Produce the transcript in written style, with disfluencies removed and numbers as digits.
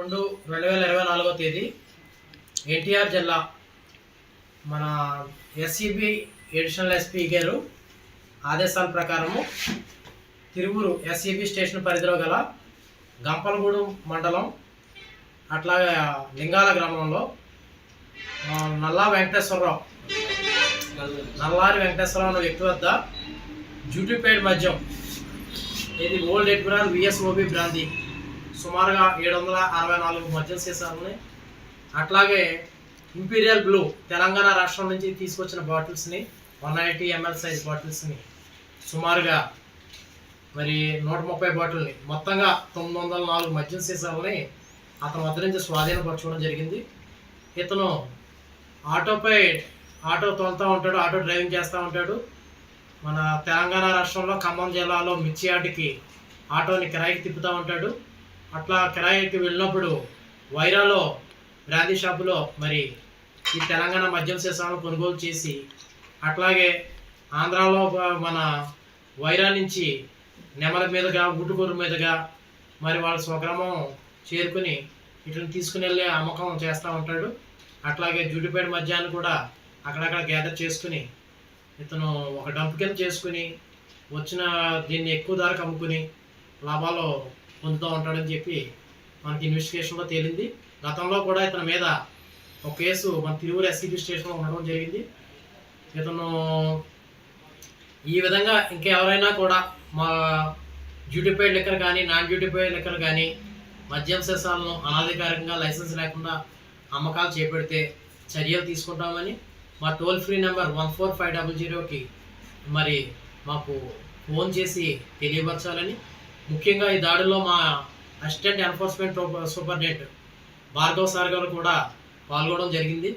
2/2/2024 ఎన్టీఆర్ జిల్లా మన SCB additional SP గారు ఆదేశాల ప్రకారము తిరువురు ఎస్సీబీ స్టేషన్ పరిధిలో గల గంపలగూడెం మండలం అట్లాగే లింగాల గ్రామంలో నల్లారి వెంకటేశ్వరరావు అనే వ్యక్తి వద్ద డ్యూటీపేడ్ మద్యం ఇది ఓల్డ్ ఎడ్మిరల్ విఎస్ఓబి బ్రాంతి సుమారుగా 764 మద్యం సీసాలని అట్లాగే ఇంపీరియల్ బ్లూ తెలంగాణ రాష్ట్రం నుంచి తీసుకొచ్చిన బాటిల్స్ని 180 ml సైజ్ బాటిల్స్ని సుమారుగా మరి 130 బాటిల్ని మొత్తంగా 904 మద్యం సీసాలని అతని వద్ద నుంచి స్వాధీనపరచుకోవడం జరిగింది. ఇతను ఆటో తోలుతూ ఉంటాడు, ఆటో డ్రైవింగ్ చేస్తూ ఉంటాడు. మన తెలంగాణ రాష్ట్రంలో ఖమ్మం జిల్లాలో మిర్చి యార్డుకి ఆటోని కిరాయికి తిప్పుతూ ఉంటాడు. అట్లా కిరాయికి వెళ్ళినప్పుడు వైరాలో బ్రాందీ షాపులో మరి ఈ తెలంగాణ మద్యం సీసాలను కొనుగోలు చేసి అట్లాగే ఆంధ్రాలో మన వైరా నుంచి నెమల మీదుగా గుట్టుకూరు మీదుగా మరి వాళ్ళ స్వగ్రామం చేరుకుని ఇట్లా తీసుకుని వెళ్ళి అమ్మకం చేస్తూ ఉంటాడు. అట్లాగే డ్యూటీపేడ్ మద్యాన్ని కూడా అక్కడక్కడ గ్యాదర్ చేసుకుని ఇతను ఒక డంప్ కింద చేసుకుని వచ్చిన దీన్ని ఎక్కువ ధరకు అమ్ముకుని లాభాలు పొందుతూ ఉంటాడని చెప్పి మనకి ఇన్వెస్టిగేషన్లో తేలింది. గతంలో కూడా ఇతని మీద ఒక కేసు మన తిరువురు ఎస్సీబీ స్టేషన్లో ఉండడం జరిగింది. ఇతను ఈ విధంగా ఇంకెవరైనా కూడా మా డ్యూటీపేడ్ లిక్కర్ కానీ నాన్ డ్యూటీపేడ్ లిక్కర్ కానీ మద్యం సీసాలను అనధికారికంగా లైసెన్స్ లేకుండా అమ్మకాలు చేపడితే చర్యలు తీసుకుంటామని మా టోల్ ఫ్రీ నెంబర్ 14500కి మరి మాకు ఫోన్ చేసి తెలియపరచాలని, ముఖ్యంగా ఈ దాడిలో మా assistant enforcement superintendent Bhargav sir గారు కూడా పాల్గొనడం జరిగింది.